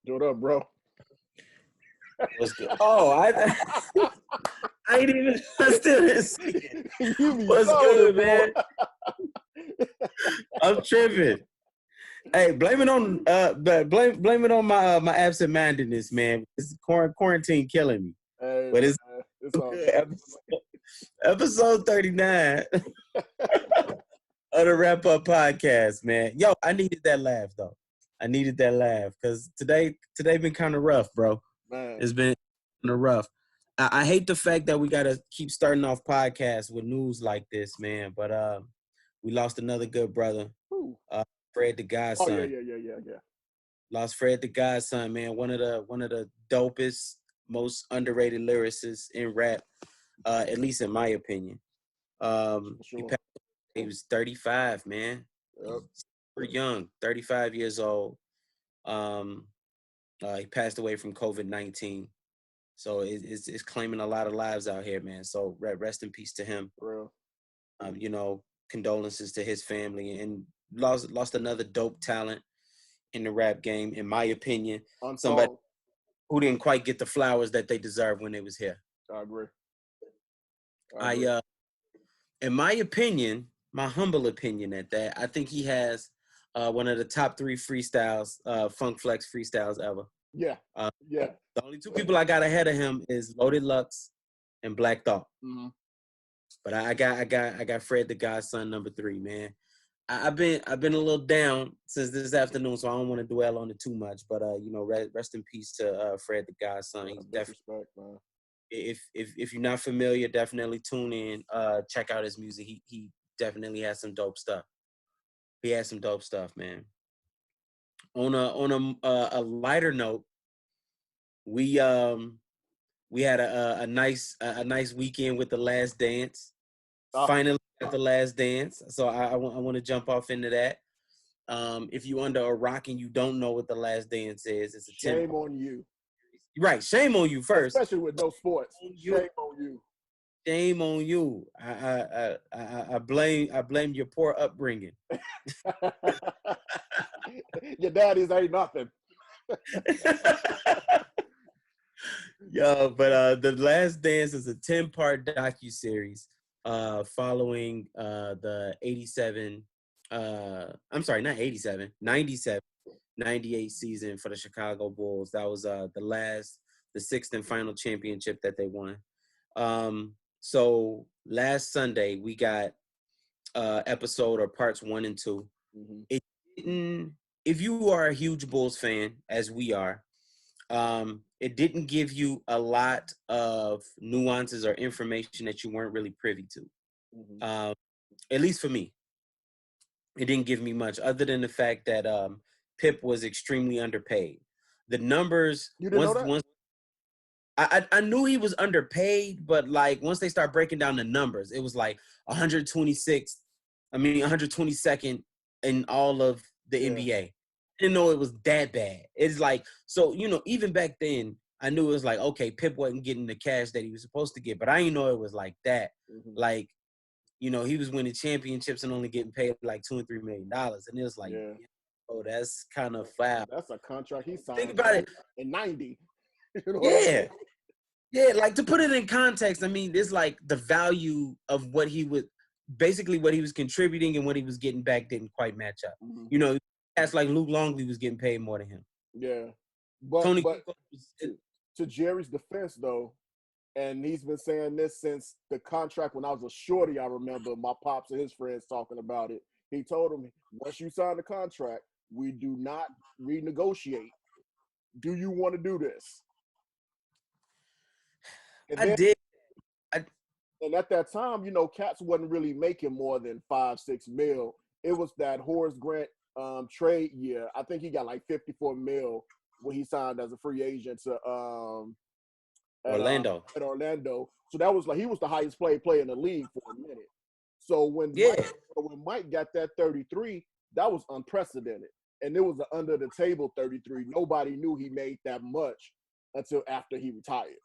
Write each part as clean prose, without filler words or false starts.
What up, bro? What's good? Oh, I ain't even. I still didn't see it. What's good, man? I'm tripping. Hey, blame it on blame it on my absent-mindedness, man. It's quarantine killing me. Hey, but it's all good. Episode 39 of the Wrap Up Podcast, man. Yo, I needed that laugh though. I needed that laugh because today been kind of rough, bro. Man. It's been kind of rough. I hate the fact that we gotta keep starting off podcasts with news like this, man. But we lost another good brother, Fred the Godson. Oh yeah. Lost Fred the Godson, man. One of the dopest, most underrated lyricists in rap, at least in my opinion. Sure. He was 35, man. Yep. Super young, 35 years old. He passed away from COVID-19. So it's claiming a lot of lives out here, man. So rest in peace to him. For real. Condolences to his family, and lost another dope talent in the rap game, in my opinion. Somebody who didn't quite get the flowers that they deserved when they was here. I agree. In my opinion, my humble opinion at that, I think he has one of the top 3 freestyles, Funk Flex freestyles ever. Yeah. The only 2 people I got ahead of him is Loaded Lux and Black Thought. Mm-hmm. But I got Fred the Godson number 3, man. I've been a little down since this afternoon, so I don't want to dwell on it too much. But rest in peace to Fred the Godson. He's definitely, man. If you're not familiar, definitely tune in. Check out his music. He definitely has some dope stuff. He has some dope stuff, man. On a lighter note, we had a nice weekend with The Last Dance. Finally at The Last Dance, so I want to jump off into that. If you under a rock and you don't know what The Last Dance is, it's a shame on you. Right, shame on you first. Especially with no sports. Shame on you. Shame on you. I blame your poor upbringing. Your daddies ain't nothing. Yo, but The Last Dance is a 10-part docuseries following the 97, 98 season for the Chicago Bulls. That was the 6th and final championship that they won. So last Sunday we got episode or parts 1 and 2. Mm-hmm. If you are a huge Bulls fan, as we are, it didn't give you a lot of nuances or information that you weren't really privy to. Mm-hmm. At least for me, it didn't give me much other than the fact that Pip was extremely underpaid. The numbers, you didn't know that? I knew he was underpaid, but like once they start breaking down the numbers, it was like 122nd in all of the NBA. I didn't know it was that bad. It's like, so, even back then, I knew it was like, okay, Pip wasn't getting the cash that he was supposed to get, but I didn't know it was like that. Mm-hmm. Like, he was winning championships and only getting paid like $2 and $3 million. And it was like, oh, that's kind of foul. That's a contract he signed. Think about it. In 90. Yeah. Yeah, like to put it in context, I mean, it's like the value of what he was contributing and what he was getting back didn't quite match up. Mm-hmm. That's like Luke Longley was getting paid more than him. Yeah. But to Jerry's defense, though, and he's been saying this since the contract when I was a shorty, I remember my pops and his friends talking about it. He told him, once you sign the contract, we do not renegotiate. Do you want to do this? And did. And at that time, Cats wasn't really making more than $5-6 million. It was that Horace Grant trade year. I think he got like $54 million when he signed as a free agent to Orlando. At Orlando. So that was like he was the highest paid player in the league for a minute. So when Mike got that 33, that was unprecedented. And it was an under the table 33. Nobody knew he made that much until after he retired.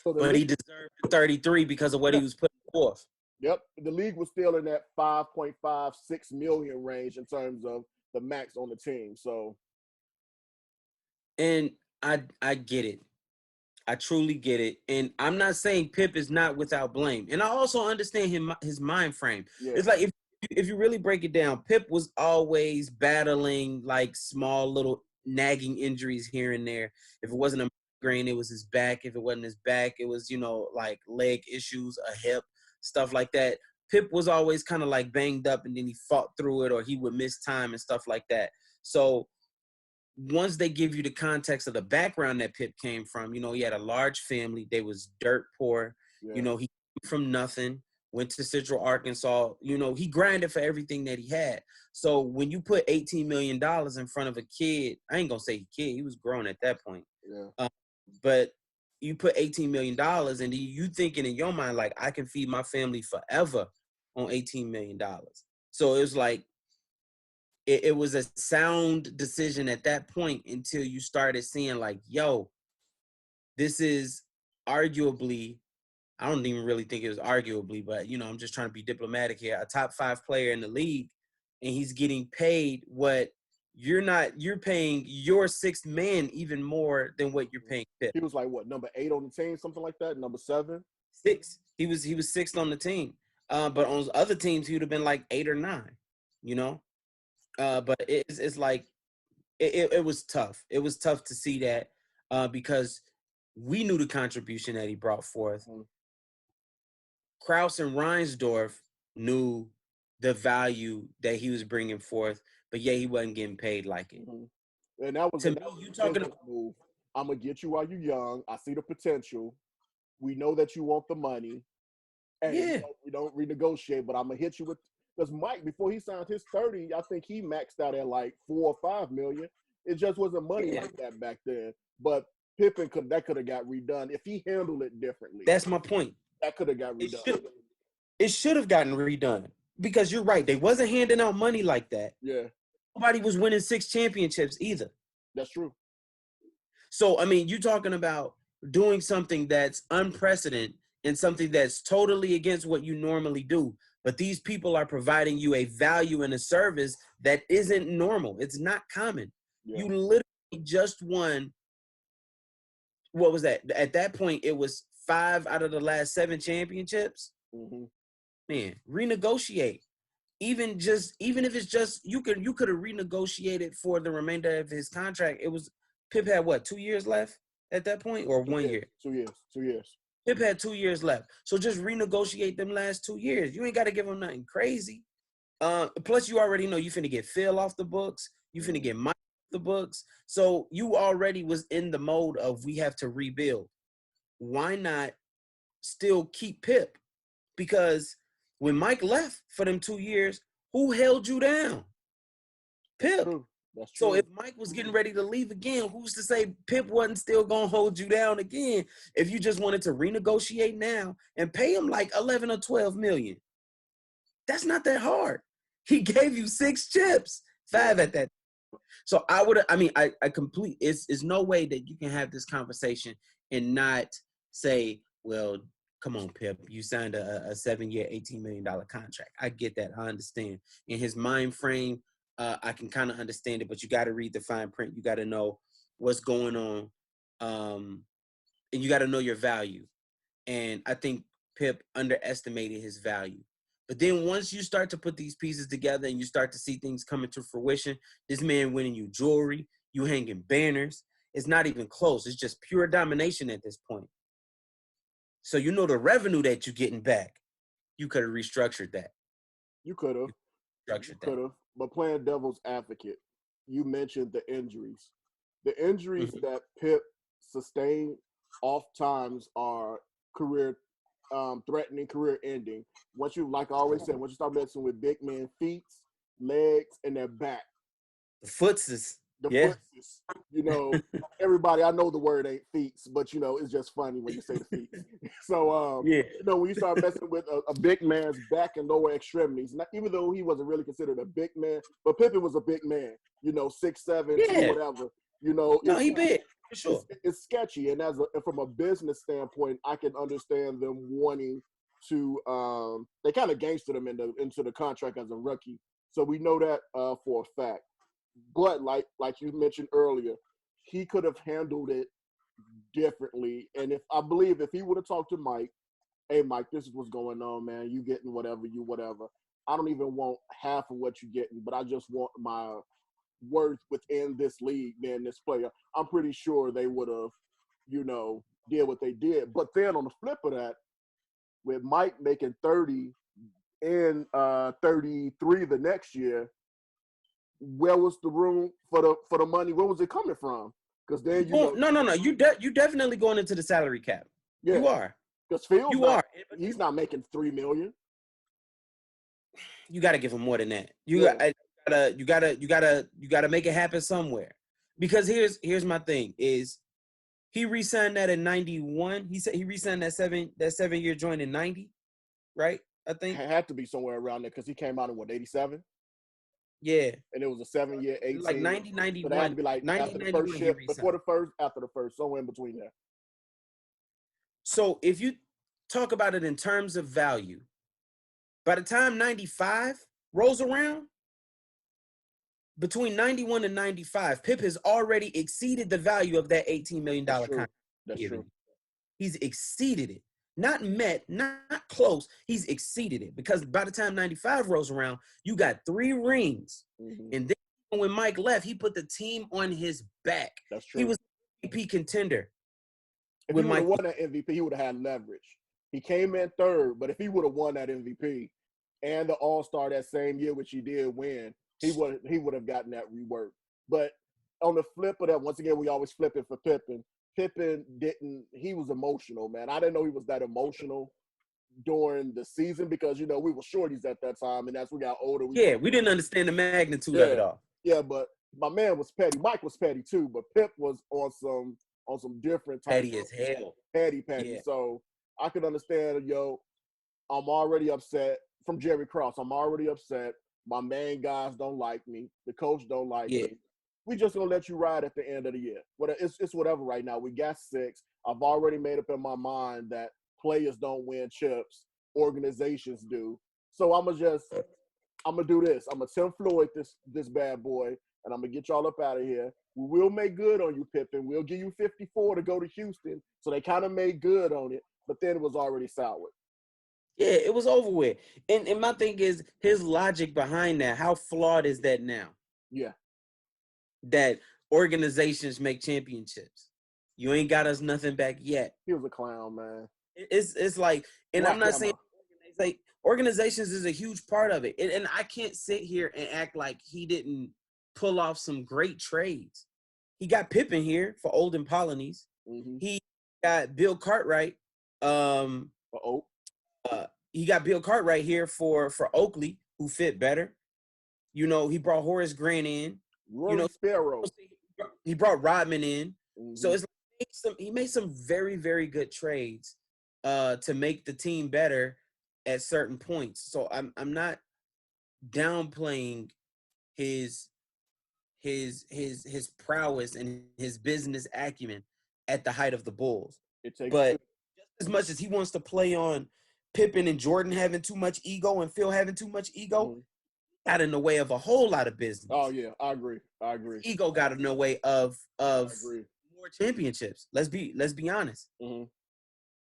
So but he deserved 33 because of what he was putting forth. Yep. The league was still in that 5.56 million range in terms of the max on the team. So And I get it. I truly get it. And I'm not saying Pip is not without blame. And I also understand his mind frame. Yeah. It's like if you really break it down, Pip was always battling like small little nagging injuries here and there. If it wasn't a migraine, it was his back. If it wasn't his back, it was, like leg issues, a hip, stuff like that. Pip was always kind of like banged up, and then he fought through it, or he would miss time and stuff like that. So once they give you the context of the background that Pip came from, he had a large family. They was dirt poor. Yeah. He came from nothing, went to Central Arkansas. He grinded for everything that he had. So when you put $18 million in front of a kid, I ain't gonna say kid, he was grown at that point. Yeah. But you put $18 million and you thinking in your mind, like, I can feed my family forever on $18 million. So it was like, it was a sound decision at that point until you started seeing like, yo, this is arguably, I don't even really think it was arguably, but I'm just trying to be diplomatic here, a top 5 player in the league, and he's getting paid what you're paying your sixth man even more than what you're paying Pitt. He was like what, number 8 on the team, something like that, number 7? 6. He was 6th on the team. But on other teams he would have been like 8 or 9, but it's like it was tough. It was tough to see that because we knew the contribution that he brought forth. Mm-hmm. Krause and Reinsdorf knew the value that he was bringing forth, but yeah, he wasn't getting paid like it. Mm-hmm. And that was to me, you talking about move. I'm gonna get you while you're young. I see the potential. We know that you want the money. And yeah, we don't renegotiate, but I'm gonna hit you with, because Mike, before he signed his 30, I think he maxed out at like 4 or 5 million. It just wasn't money like that back then. But Pippen could have got redone if he handled it differently. That's my point. That could have got redone. It should have gotten redone, because you're right. They wasn't handing out money like that. Yeah. Nobody was winning 6 championships either. That's true. So, I mean, you're talking about doing something that's unprecedented and something that's totally against what you normally do. But these people are providing you a value and a service that isn't normal. It's not common. Yeah. You literally just won. What was that? At that point, it was 5 out of the last 7 championships. Mm-hmm. Man, renegotiate. Even if it's just you could have renegotiated for the remainder of his contract. It was Pip had what, 2 years left at that point, or 1 year? 2 years. 2 years. Pip had 2 years left. So just renegotiate them last 2 years. You ain't got to give him nothing crazy. Plus, you already know you finna get Phil off the books. You finna get Mike off the books. So you already was in the mode of we have to rebuild. Why not still keep Pip? Because when Mike left for them 2 years, who held you down? Pip. That's true. So if Mike was getting ready to leave again, who's to say Pip wasn't still going to hold you down again if you just wanted to renegotiate now and pay him like 11 or 12 million? That's not that hard. He gave you 6 chips, 5 at that. So I it's no way that you can have this conversation and not say, well, come on, Pip, you signed a 7-year, $18 million contract. I get that. I understand. In his mind frame, I can kind of understand it, but you got to read the fine print. You got to know what's going on, and you got to know your value. And I think Pip underestimated his value. But then once you start to put these pieces together and you start to see things coming to fruition, this man winning you jewelry, you hanging banners. It's not even close. It's just pure domination at this point. So you know the revenue that you're getting back, you could have restructured that. You could have. But playing devil's advocate, you mentioned the injuries. The injuries that Pip sustained oftentimes are career threatening, career ending. Once you, like I always said, once you start messing with big man feet, legs, and their back. The footses. Footses. Everybody, I know the word ain't feet, but it's just funny when you say the feet. So when you start messing with a big man's back and lower extremities, even though he wasn't really considered a big man, but Pippen was a big man, 6'7", whatever. No, he big. For sure. It's sketchy, and from a business standpoint, I can understand them wanting to. They kind of gangstered him into the contract as a rookie, so we know that for a fact. But like you mentioned earlier, he could have handled it differently. And if he would have talked to Mike, hey Mike, this is what's going on, man. You getting whatever. I don't even want half of what you're getting, but I just want my worth within this league, being this player. I'm pretty sure they would have, did what they did. But then on the flip of that, with Mike making 30 and 33 the next year, where was the room for the money? Where was it coming from? Because then no. You definitely going into the salary cap. Yeah. You are. Because Fields he's not making $3 million. You got to give him more than that. You gotta make it happen somewhere. Because here's my thing is he re-signed that in 91. He said he re-signed that 7-year joint in 90, right? I think it had to be somewhere around there because he came out in 87. Yeah, and it was a 7-year, 18. Like 90, 91. But it had to be like after the first ship, before the first, after the first, somewhere in between there. So if you talk about it in terms of value, by the time 95 rolls around, between 91 and 95, Pip has already exceeded the value of that $18 million contract. That's true. He's exceeded it. Not met, not close. He's exceeded it because by the time 95 rolls around, you got 3 rings. Mm-hmm. And then when Mike left, he put the team on his back. That's true. He was MVP contender. If he would have won that MVP, he would have had leverage. He came in third, but if he would have won that MVP and the All-Star that same year, which he did win, he would have gotten that rework. But on the flip of that, once again, we always flip it for Pippen. Pippen he was emotional, man. I didn't know he was that emotional during the season because, we were shorties at that time, and as we got older. We didn't understand the magnitude of it all. Yeah, but my man was petty. Mike was petty too, but Pip was on some different type petty as hell. Petty. Yeah. So I could understand, I'm already upset from Jerry Krause. I'm already upset. My main guys don't like me. The coach don't like me. We just gonna let you ride at the end of the year. It's whatever right now. We got 6. I've already made up in my mind that players don't win chips, organizations do. So I'm gonna do this. I'm gonna Tim Floyd this bad boy, and I'm gonna get y'all up out of here. We will make good on you, Pippen. We'll give you 54 to go to Houston. So they kind of made good on it, but then it was already soured. Yeah, it was over with. And my thing is his logic behind that. How flawed is that now? Yeah. That organizations make championships. You ain't got us nothing back yet. He was a clown, man. It's like, and I'm not saying like organizations is a huge part of it. And I can't sit here and act like he didn't pull off some great trades. He got Pippen here for Olden Polonies. Mm-hmm. He got Bill Cartwright. He got Bill Cartwright here for Oakley, who fit better. He brought Horace Grant in. Sparrow. He brought Rodman in. Mm-hmm. So it's like he made some very, very good trades to make the team better at certain points. So I'm not downplaying his prowess and his business acumen at the height of the Bulls. But just as much as he wants to play on Pippen and Jordan having too much ego and Phil having too much ego, got in the way of a whole lot of business. Oh yeah, I agree. Ego got in the way of more championships. Let's be honest. Mm-hmm.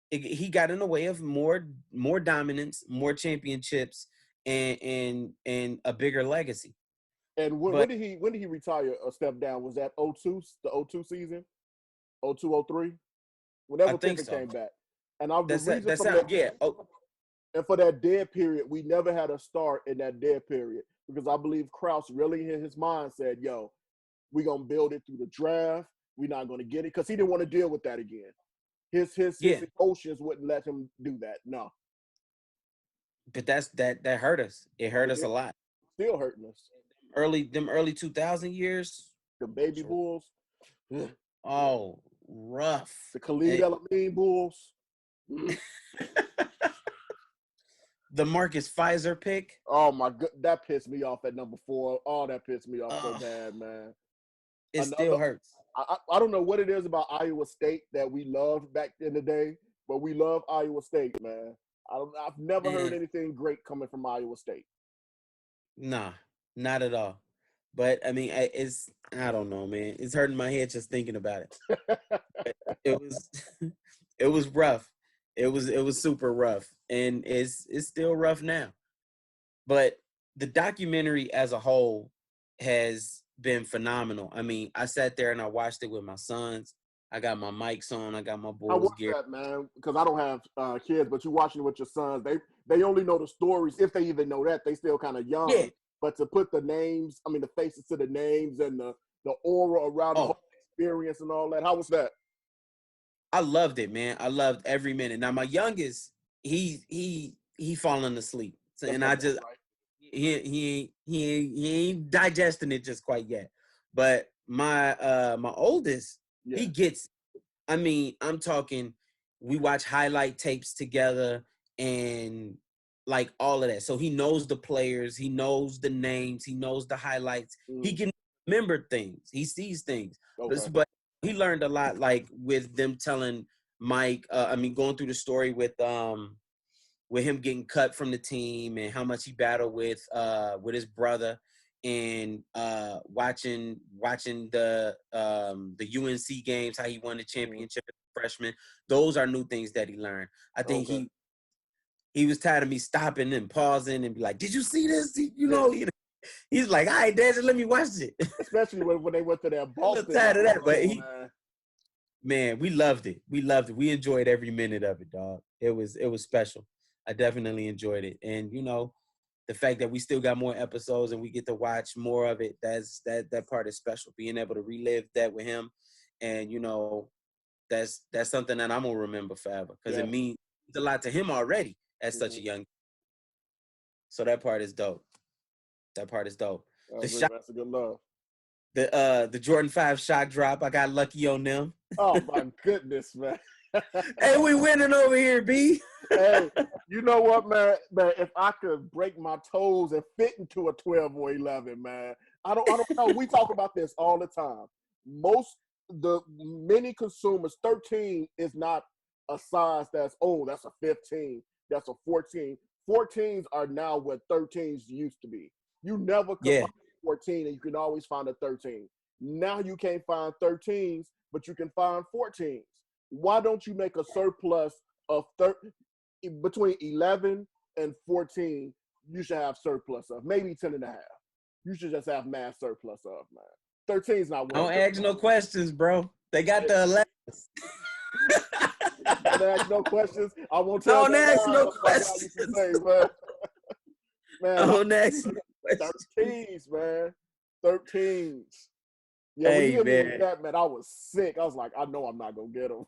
He got in the way of more dominance, more championships, and a bigger legacy. And when did he retire or step down? Was that 02, the 02 season? 02, 03? Whenever Pippen came back. And and for that dead period, we never had a start in that dead period because I believe Krause really in his mind said, yo, we're going to build it through the draft. We're not going to get it because he didn't want to deal with that again. His emotions wouldn't let him do that. No. But that hurt us. It hurt us a lot. Still hurting us. Them early 2000 years. The baby Bulls. Oh, rough. The Khalid El-Amin Bulls. The Marcus Pfizer pick. Oh my god, that pissed me off at number 4. Oh, that pissed me off so bad, man. It still hurts. I don't know what it is about Iowa State that we loved back in the day, but we love Iowa State, man. I've never heard anything great coming from Iowa State. Nah, not at all. But I mean, I don't know, man. It's hurting my head just thinking about it. It was it was rough. It was super rough, and it's still rough now. But the documentary as a whole has been phenomenal. I mean, I sat there and I watched it with my sons. I got my mics on. I got my How Bulls was gear. that, man? Because I don't have kids, but you watching it with your sons. They only know the stories, if they even know that. They still kind of young. Yeah. But to put the names, I mean, the faces to the names and the aura around the whole experience and all that. How was that? I loved it, man. I loved every minute. Now my youngest, he falling asleep, so, and I just right. he ain't digesting it just quite yet. But my oldest, he gets. I mean, I'm talking. We watch highlight tapes together and like all of that. So he knows the players, he knows the names, he knows the highlights. He can remember things. He sees things. Okay. But he learned a lot, like with them telling Mike. Going through the story with him getting cut from the team and how much he battled with his brother, and watching the UNC games, how he won the championship as a freshman. Those are new things that he learned. I think he was tired of me stopping and pausing and be like, "Did you see this?" He's like, "All right, Dad, just let me watch it." Especially when they went to that Boston. Tired of that, but man, we loved it. We loved it. We enjoyed every minute of it, dog. It was special. I definitely enjoyed it, and the fact that we still got more episodes and we get to watch more of it, that part is special. Being able to relive that with him, and that's something that I'm gonna remember forever, because it means a lot to him already at such a young. So that part is dope. That part is dope. That's a good love. The Jordan 5 shock drop, I got lucky on them. Oh my goodness, man. Hey, we winning over here, B. Hey, you know what, man? Man, if I could break my toes and fit into a 12 or 11, man. I don't know. We talk about this all the time. Many consumers, 13 is not a size that's a 15, that's a 14. 14s are now what 13s used to be. You never could find 14, and you can always find a 13. Now you can't find 13s, but you can find 14s. Why don't you make a surplus of between 11 and 14? You should have surplus of maybe 10 and a half. You should just have mass surplus of, man. 13 is not. Don't ask no questions, bro. They got the 11s. Don't ask no questions. I won't tell. Don't ask no questions. Man, don't ask no questions. 13s, man. 13s. Yeah, hey, when you man. me that, man, I was sick. I was like, I know I'm not gonna get them.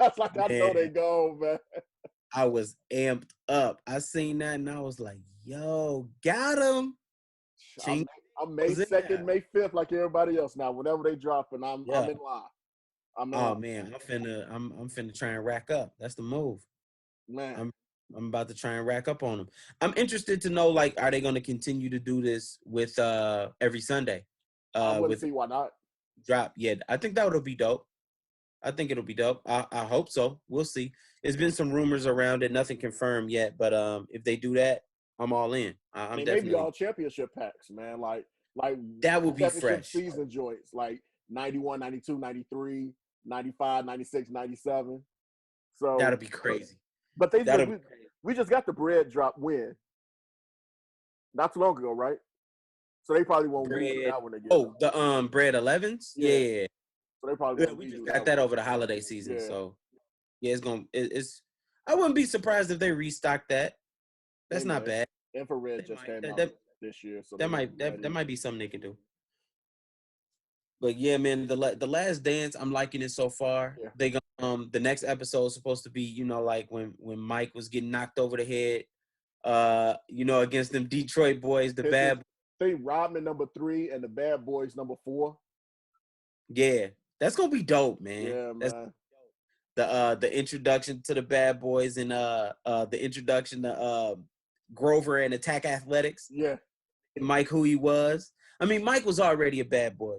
I was like, I know they go, man. I was amped up. I seen that and I was like, yo, got him. I'm May 2nd, May 5th, like everybody else now. Whenever they drop, and I'm in line. Man, I'm finna try and rack up. That's the move. Man. I'm about to try and rack up on them. I'm interested to know, like, are they gonna continue to do this with every Sunday? I wouldn't see why not. Drop. Yeah, I think that would be dope. I think it'll be dope. I hope so. We'll see. There's been some rumors around it, nothing confirmed yet, but if they do that, I'm all in. I'm definitely. Maybe all championship packs, man. Like that would be fresh. Season joints, like 91, 92, 93, 95, 96, 97. So that'll be crazy. But we just got the bread drop win. Not too long ago, right? So they probably won't redo that one again. Oh, the bread 11s? Yeah. So they probably we just got that over the holiday season. Yeah. So yeah, it's I wouldn't be surprised if they restock that. That's not bad. Infrared just came out this year, so that might be something they could do. But yeah, man, the Last Dance, I'm liking it so far. Yeah. They the next episode is supposed to be, like when Mike was getting knocked over the head, against them Detroit boys, the bad boys. They Rodman number 3 and the Bad Boys number 4. Yeah, that's gonna be dope, man. Yeah, man. The introduction to the Bad Boys and the introduction to Grover and Attack Athletics. Yeah. Mike, who he was. I mean, Mike was already a bad boy.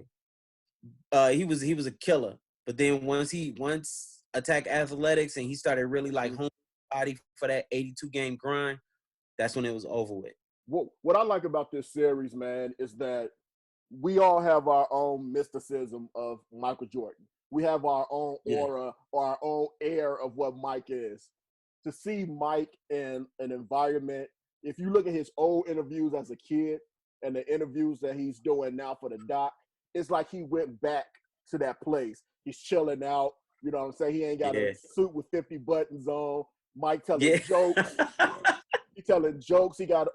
He was a killer. But then once Attack Athletics and he started really like honing his body for that 82 game grind, that's when it was over with. What I like about this series, man, is that we all have our own mysticism of Michael Jordan. We have our own aura or our own air of what Mike is. To see Mike in an environment, if you look at his old interviews as a kid and the interviews that he's doing now for the doc, it's like he went back to that place. He's chilling out. You know what I'm saying? He ain't got a suit with 50 buttons on. Mike telling jokes. He telling jokes. He got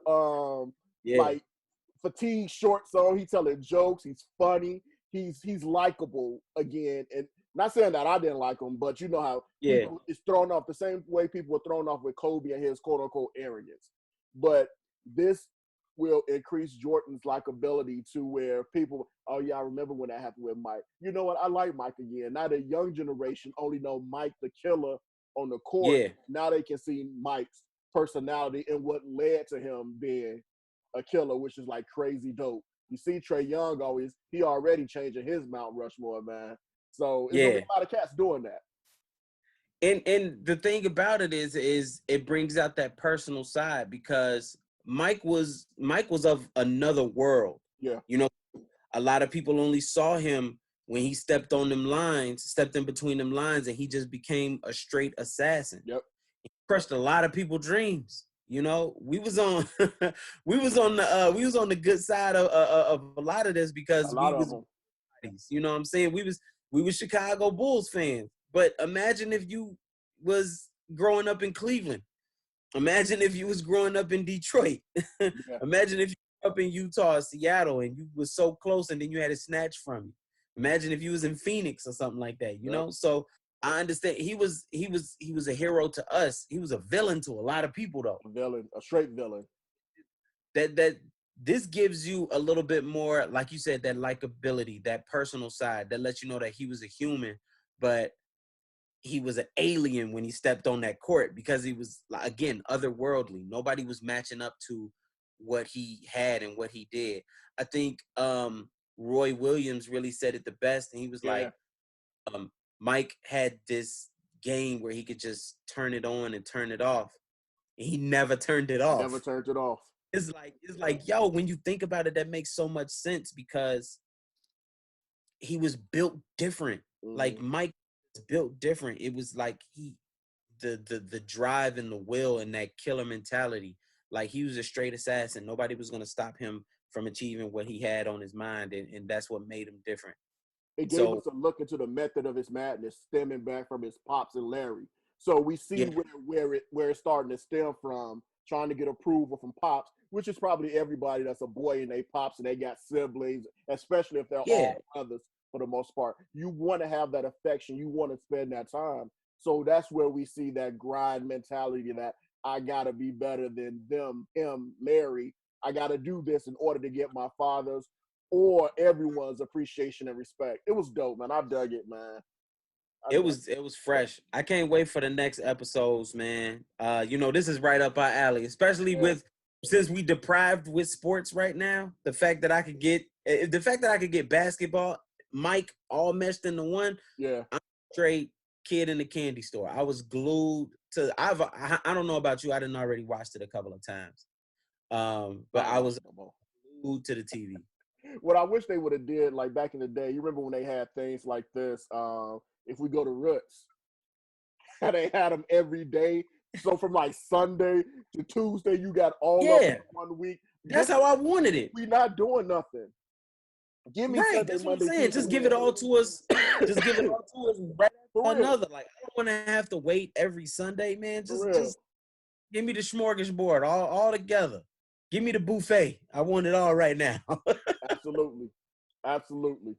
like fatigue shorts on. He telling jokes. He's funny. He's likable again. And not saying that I didn't like him, but you know how people is thrown off the same way people were thrown off with Kobe and his quote unquote arrogance. But this will increase Jordan's likability to where people, oh yeah, I remember when that happened with Mike. You know what? I like Mike again. Now the young generation only know Mike the killer on the court. Yeah. Now they can see Mike's personality and what led to him being a killer, which is like crazy dope. You see Trae Young he already changing his Mount Rushmore, man. So it's gonna be a lot of cats doing that. And the thing about it is it brings out that personal side because Mike was of another world. Yeah. You know, a lot of people only saw him when he stepped in between them lines, and he just became a straight assassin. Yep. He crushed a lot of people's dreams. You know, we was on the good side of a lot of this because you know what I'm saying? We was Chicago Bulls fans. But imagine if you was growing up in Cleveland. Imagine if you was growing up in Detroit. Yeah. Imagine if you were up in Utah or Seattle and you was so close and then you had it snatched from you. Imagine if you was in Phoenix or something like that, you know? So I understand he was a hero to us. He was a villain to a lot of people though. A straight villain. That this gives you a little bit more, like you said, that likability, that personal side that lets you know that he was a human, but he was an alien when he stepped on that court because he was, again, otherworldly. Nobody was matching up to what he had and what he did. I think Roy Williams really said it the best, and he was like, Mike had this game where he could just turn it on and turn it off. And he never turned it off. Never turned it off. It's like, yo, when you think about it, that makes so much sense because he was built different. Mm-hmm. Like Mike was built different. It was like the drive and the will and that killer mentality. Like he was a straight assassin. Nobody was gonna stop him from achieving what he had on his mind, and that's what made him different. It gave us a look into the method of his madness, stemming back from his pops and Larry. So we see where it's starting to stem from, trying to get approval from pops, which is probably everybody that's a boy and they pops and they got siblings, especially if they're all brothers for the most part. You want to have that affection. You want to spend that time. So that's where we see that grind mentality that I got to be better than them, him, Larry. I got to do this in order to get my father's or everyone's appreciation and respect. It was dope, man. I dug it, man. It was fresh. I can't wait for the next episodes, man. You know, this is right up our alley, especially since we deprived with sports right now. The fact that I could get basketball, Mike, all meshed into one. Yeah, I'm a straight kid in the candy store. I was glued to. I don't know about you. I didn't already watched it a couple of times, but I was glued to the TV. What I wish they would have did, like back in the day, you remember when they had things like this, if we go to Roots, they had them every day. So from like Sunday to Tuesday, you got all of them 1 week. That's how I wanted it. We not doing nothing. Give me Sunday, that's what I'm saying. Just give it all to us. Just give it all to us right after another. Like I don't want to have to wait every Sunday, man. Just give me the smorgasbord all together. Give me the buffet. I want it all right now. Absolutely.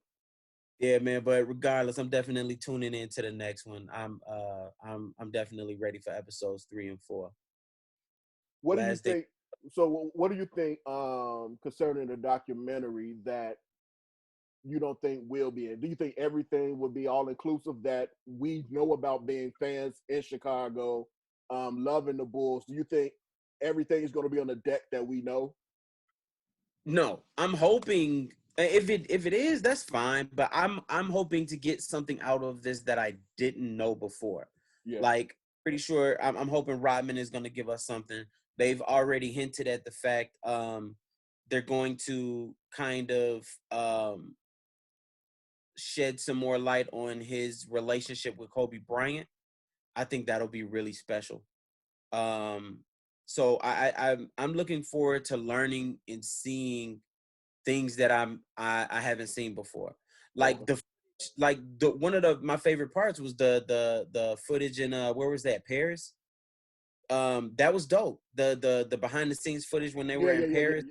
Yeah, man. But regardless, I'm definitely tuning in to the next one. I'm definitely ready for episodes 3 and 4. What do you think? So, what do you think concerning the documentary that you don't think will be in? Do you think everything will be all inclusive that we know about being fans in Chicago, loving the Bulls? Do you think everything is going to be on the deck that we know? No, I'm hoping if it is, that's fine. But I'm hoping to get something out of this that I didn't know before. Yeah. Like pretty sure I'm hoping Rodman is going to give us something. They've already hinted at the fact they're going to kind of shed some more light on his relationship with Kobe Bryant, I think that'll be really special. So I'm looking forward to learning and seeing things that I haven't seen before. Like one of my favorite parts was the footage in where was that, Paris? That was dope. The behind the scenes footage when they were in Paris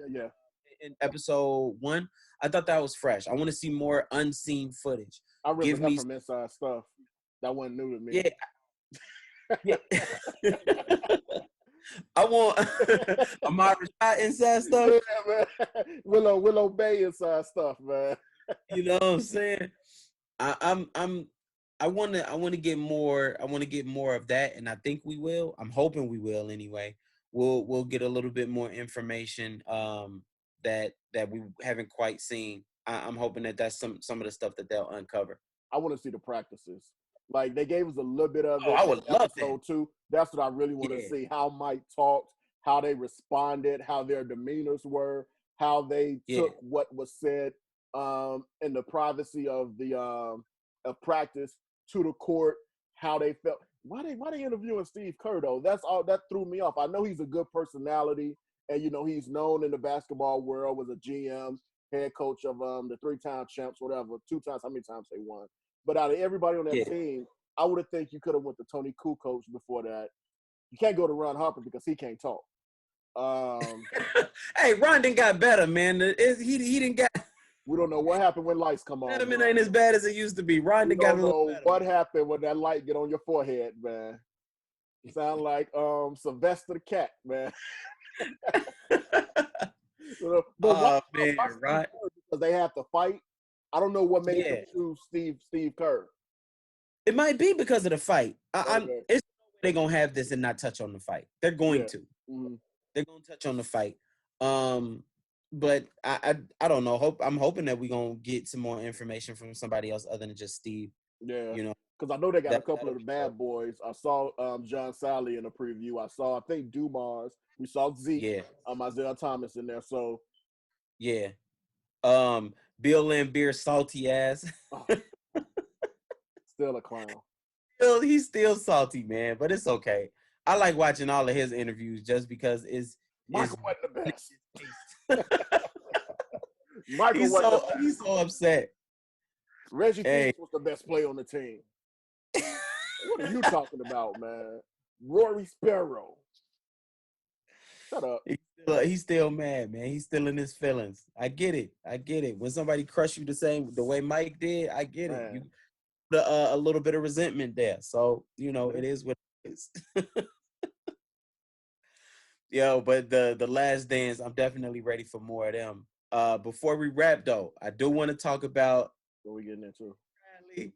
in episode 1. I thought that was fresh. I want to see more unseen footage. I remember that from Inside Stuff. That wasn't new to me. Yeah. I want Amara Shot Inside Stuff. Yeah, man. Willow Bay Inside Stuff, man. You know what I'm saying? I want to get more. I want to get more of that, and I think we will. I'm hoping we will. Anyway, we'll get a little bit more information that we haven't quite seen. I'm hoping that that's some of the stuff that they'll uncover. I want to see the practices. Like, they gave us a little bit of it. I would love episode that. 2. That's what I really want to see. How Mike talked, how they responded, how their demeanors were, how they took what was said in the privacy of the of practice to the court, how they felt. Why they interviewing Steve Kerr though? That's all that threw me off. I know he's a good personality, and he's known in the basketball world, was a GM, head coach of the 3-time champs, whatever, 2 times. How many times they won? But out of everybody on that team, I would have think you could have went to Tony Kukoc before that. You can't go to Ron Harper because he can't talk. Hey, Ron didn't got better, man. He didn't get. We don't know what happened when lights come on. Letterman ain't as bad as it used to be. Ron didn't got a little better. What happened when that light get on your forehead, man? You sound like Sylvester the Cat, man. But man, right? Because they have to fight. I don't know what made them choose Steve Kerr. It might be because of the fight. It's they're gonna have this and not touch on the fight. They're going to. Mm-hmm. They're gonna touch on the fight. But I don't know. I'm hoping that we're gonna get some more information from somebody else other than just Steve. Yeah. Because I know they got a couple of the bad boys. I saw John Sally in the preview. I think Dumars. We saw Zeke. Yeah. Isaiah Thomas in there. So yeah. Bill Laimbeer, salty ass. Still a clown. He's still salty, man, but it's okay. I like watching all of his interviews just because Michael wasn't the best. He's so upset. Reggie Theus was the best player on the team. What are you talking about, man? Rory Sparrow. Shut up. He's still mad, man. He's still in his feelings. I get it. When somebody crush you the way Mike did, I get it. You a little bit of resentment there. So, it is what it is. Yo, but the Last Dance, I'm definitely ready for more of them. Before we wrap, though, I do want to talk about what we getting into. Bradley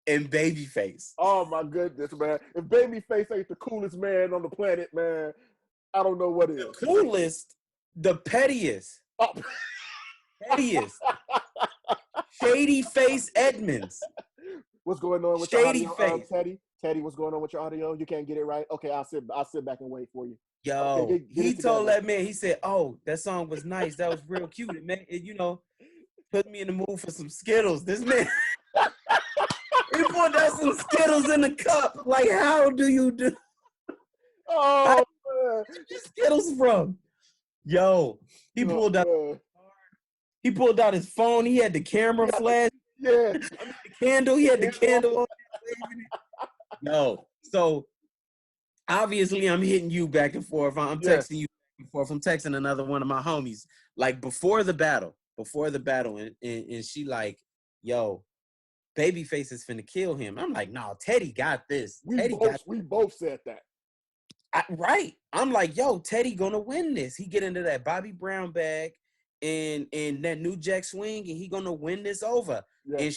and Babyface. Oh my goodness, man! If Babyface ain't the coolest man on the planet, man, I don't know what is. The coolest, the pettiest. Oh. Pettiest. Shady Face Edmonds. What's going on with Shady your audio, Face? Teddy, what's going on with your audio? You can't get it right? Okay, I'll sit back and wait for you. Yo, okay, he told that man, he said, "Oh, that song was nice. That was real cute. It put me in the mood for some Skittles." This man, he put out some Skittles in the cup. Like, how do you do? Oh, man. Where you Skittles from? Yo, he pulled out. He pulled out his phone. He had the camera flash. Yeah, the candle. He had the candle on. No, so obviously I'm hitting you back and forth. I'm texting you back and forth. I'm texting another one of my homies like before the battle, and she like, "Yo, Babyface is finna kill him." I'm like, "No, Teddy got this." We both said that. Right. I'm like, "Yo, Teddy gonna win this. He get into that Bobby Brown bag and that New Jack Swing, and he gonna win this over." Yeah. And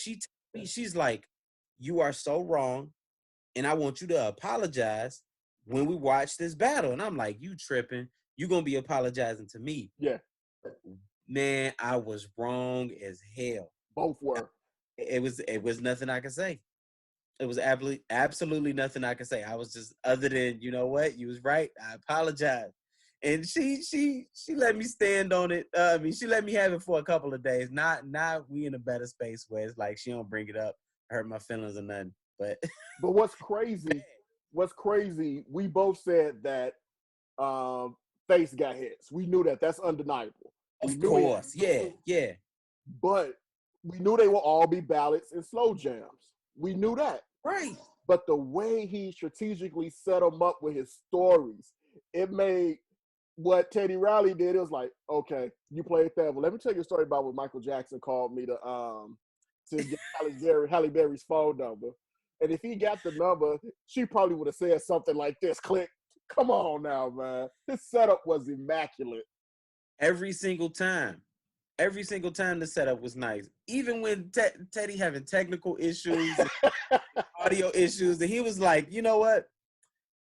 she's like, "You are so wrong, and I want you to apologize when we watch this battle." And I'm like, "You tripping? You gonna be apologizing to me?" Yeah. Man, I was wrong as hell. Both were. It was nothing I could say. It was absolutely nothing I could say. I was just, other than, you know what, you was right. I apologize. And she let me stand on it. She let me have it for a couple of days. Not we in a better space where it's like she don't bring it up, hurt my feelings or nothing. But what's crazy, we both said that Face got hits. We knew that. That's undeniable. Of course. Yeah. But we knew they will all be ballads and slow jams. We knew that. Right. But the way he strategically set them up with his stories, it made what Teddy Riley did. It was like, okay, you played that. Well, let me tell you a story about when Michael Jackson called me to get Halle Berry's phone number. And if he got the number, she probably would have said something like this, click. Come on now, man. His setup was immaculate. Every single time the setup was nice. Even when Teddy having technical issues, audio issues, and he was like, you know what?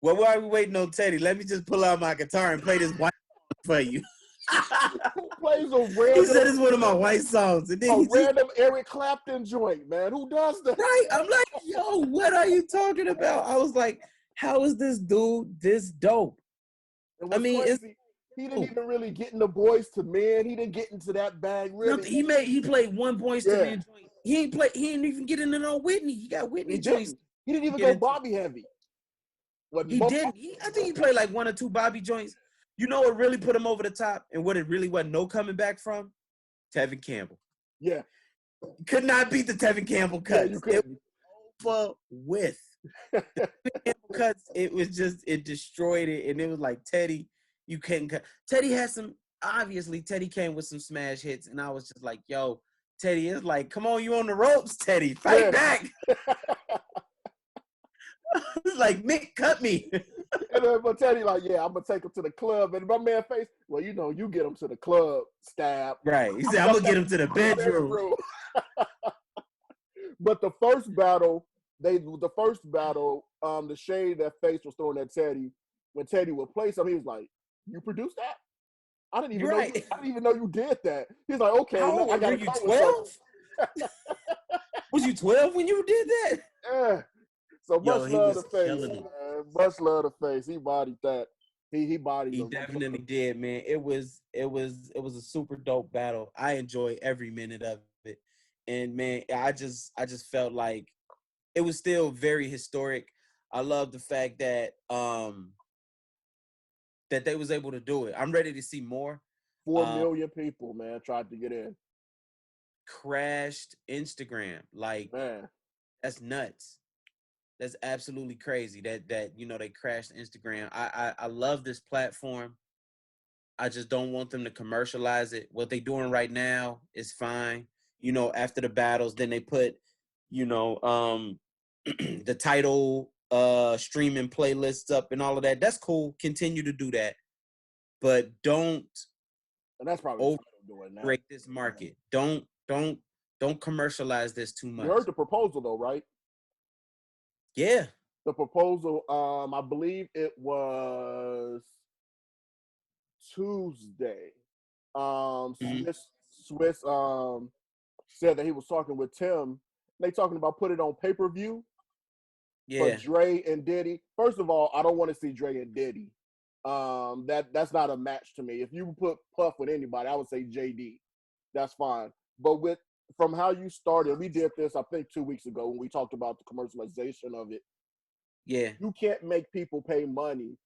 Well, why are we waiting on Teddy? Let me just pull out my guitar and play this white song for you. Who plays a random? He said it's one of my white songs. And then random Eric Clapton joint, man. Who does that? Right. I'm like, yo, what are you talking about? I was like, how is this dude this dope? I mean, he didn't even really get into Boys to Men. He didn't get into that bag really. He played one Boys to Men joint. He didn't even get into no Whitney. He got Whitney joints. He didn't even go Bobby heavy. He didn't. I think he played like one or two Bobby joints. You know what really put him over the top and what it really wasn't no coming back from? Tevin Campbell. Yeah. Could not beat the Tevin Campbell cuts. Yeah, it was over with. The Tevin Campbell cuts, it destroyed it. And it was like, Teddy, you couldn't cut. Teddy came with some smash hits. And I was just like, yo, Teddy is like, come on, you on the ropes, Teddy. Fight back. It's like, Mick, cut me. And then but Teddy like, yeah, I'm gonna take him to the club. And my man Face, well, you know, you get him to the club, stab. Right. He said, I'm gonna get him to the bedroom. But the first battle, the shade that Face was throwing at Teddy, when Teddy would play something, he was like, you produced that? I didn't even know you did that. He's like, okay, I got you 12? Was you 12 when you did that? Yeah. So much love to Face, man. Much love to Face. He bodied that. He bodied. He definitely did, man. It was a super dope battle. I enjoyed every minute of it, and man, I just felt like it was still very historic. I love the fact that that they was able to do it. I'm ready to see more. 4 million people, man, tried to get in. Crashed Instagram, like, man, that's nuts. That's absolutely crazy that you know they crashed Instagram. I love this platform. I just don't want them to commercialize it. What they're doing right now is fine. You know, after the battles, then they put, you know, the title streaming playlists up and all of that. That's cool. Continue to do that. But don't break this market. Don't commercialize this too much. You heard the proposal though, right? Yeah. The proposal, I believe it was Tuesday. Swiss said that he was talking with Tim. They talking about put it on pay-per-view for Dre and Diddy. First of all, I don't want to see Dre and Diddy. That's not a match to me. If you put Puff with anybody, I would say JD. That's fine. But from how you started, we did this, I think, 2 weeks ago when we talked about the commercialization of it. Yeah. You can't make people pay money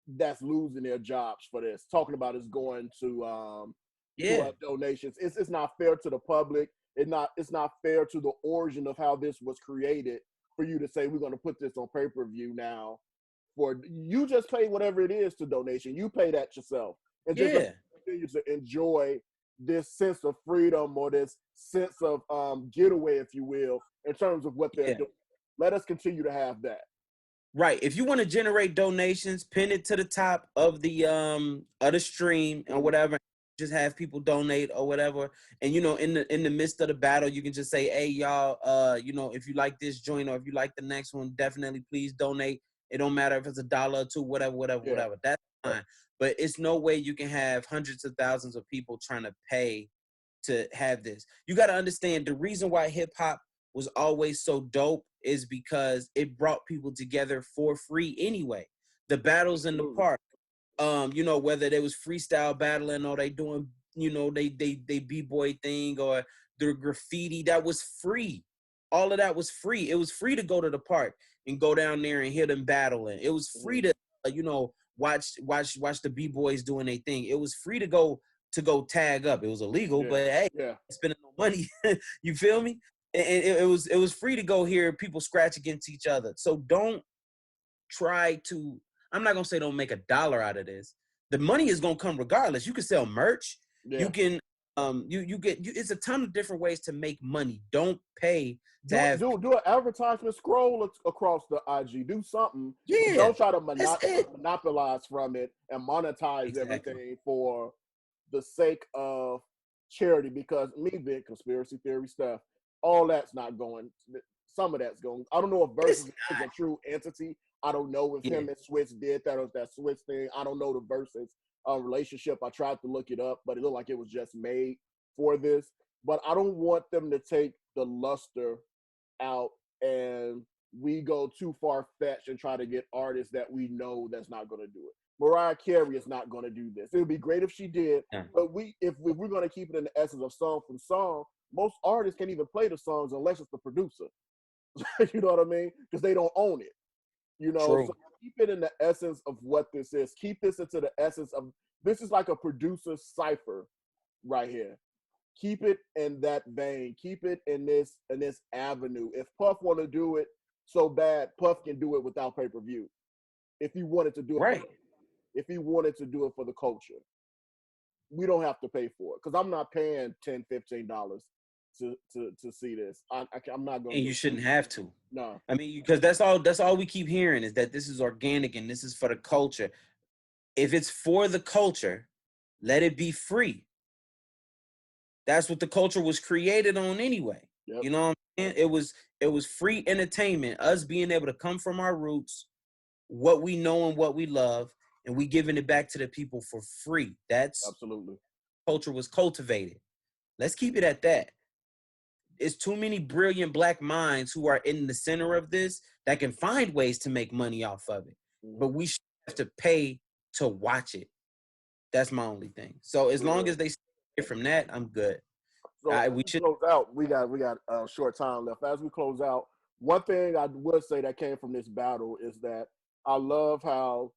that's losing their jobs for this. Talking about it's going to donations. It's not fair to the public. It's not fair to the origin of how this was created for you to say we're going to put this on pay-per-view now. For you just pay whatever it is to donation. You pay that yourself. And just continue to enjoy this sense of freedom or this sense of getaway, if you will, in terms of what they're doing. Let us continue to have that. Right. If you want to generate donations, pin it to the top of the stream or whatever. Just have people donate or whatever. And you know, in the midst of the battle, you can just say, hey, y'all, you know, if you like this joint or if you like the next one, definitely please donate. It don't matter if it's $1 or $2, whatever. That's fine. But it's no way you can have hundreds of thousands of people trying to pay to have this. You got to understand the reason why hip hop was always so dope is because it brought people together for free anyway. The battles in the park, you know, whether they was freestyle battling or they doing, you know, they b-boy thing or the graffiti, that was free. All of that was free. It was free to go to the park and go down there and hear them battling. It was free to, you know, watch the b-boys doing their thing. It was free to go tag up. It was illegal, but hey, spending no money. You feel me? And it was free to go hear people scratch against each other. So don't try to, I'm not gonna say don't make $1 out of this. The money is gonna come regardless. You can sell merch. You can it's a ton of different ways to make money. Don't pay to do an advertisement, scroll across the IG, do something. Yeah. Don't try to monopolize from it and monetize everything for the sake of charity, because me being conspiracy theory stuff, all that's not going. Some of that's going. I don't know if Versus is a true entity. I don't know if him and Switch did that, or if that Switch thing. I don't know the Versus relationship. I tried to look it up, but it looked like it was just made for this. But I don't want them to take the luster out and we go too far-fetched and try to get artists that we know that's not going to do it. Mariah Carey is not going to do this. It would be great if she did, but if we're going to keep it in the essence of song from song, most artists can't even play the songs unless it's the producer. You know what I mean? Because they don't own it. You know, so keep it in the essence of what this is. Keep this into the essence of, this is like a producer cipher right here. Keep it in that vein. Keep it in this avenue. If Puff want to do it so bad, Puff can do it without pay-per-view. If he wanted to do it, if he wanted to do it for the culture, we don't have to pay for it, because I'm not paying $10, $15 to see this. I'm not going. And you shouldn't have to. No, I mean, because that's all we keep hearing is that this is organic and this is for the culture. If it's for the culture, let it be free. That's what the culture was created on anyway. Yep. You know what I'm saying? It was free entertainment, us being able to come from our roots, what we know and what we love, and we giving it back to the people for free. That's absolutely. Culture was cultivated. Let's keep it at that. It's too many brilliant Black minds who are in the center of this that can find ways to make money off of it. But we should have to pay to watch it. That's my only thing. So as long as they stay from that, I'm good. So we should close out. We got a short time left. As we close out, one thing I would say that came from this battle is that I love how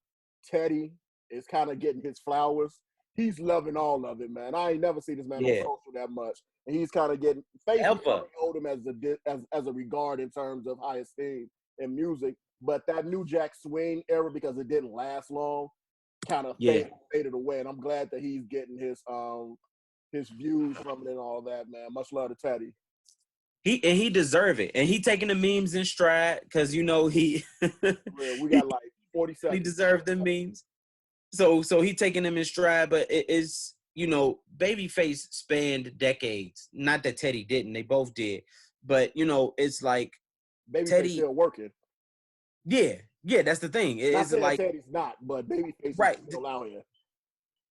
Teddy is kind of getting his flowers. He's loving all of it, man. I ain't never seen this man on social that much, and he's kind of getting hold him as a regard in terms of high esteem in music. But that New Jack Swing era, because it didn't last long, kind of faded away, and I'm glad that he's getting his views from it and all that, man. Much love to Teddy. He deserve it, and he taking the memes in stride, because you know we got like 40 seconds. He deserved the memes, so he taking them in stride. But it is, you know, Babyface spanned decades. Not that Teddy didn't; they both did. But you know, it's like Babyface Teddy still working. Yeah, that's the thing. It's like Teddy's not, but Babyface is still out here.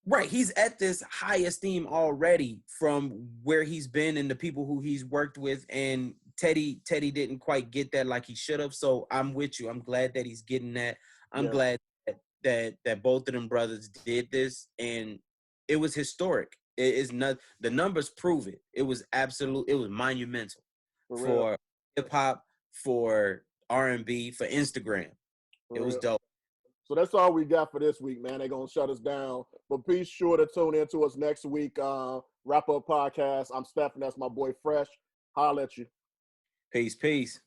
Right, he's at this high esteem already from where he's been and the people who he's worked with, and Teddy didn't quite get that like he should have. So I'm with you. I'm glad that he's getting that. I'm glad that both of them brothers did this, and it was historic. It is not, the numbers prove it. It was monumental for hip hop, for R&B, for Instagram. It was dope. So that's all we got for this week, man. They're going to shut us down. But be sure to tune in to us next week. Wrap Up Podcast. I'm Stephen. That's my boy Fresh. Holla at you. Peace.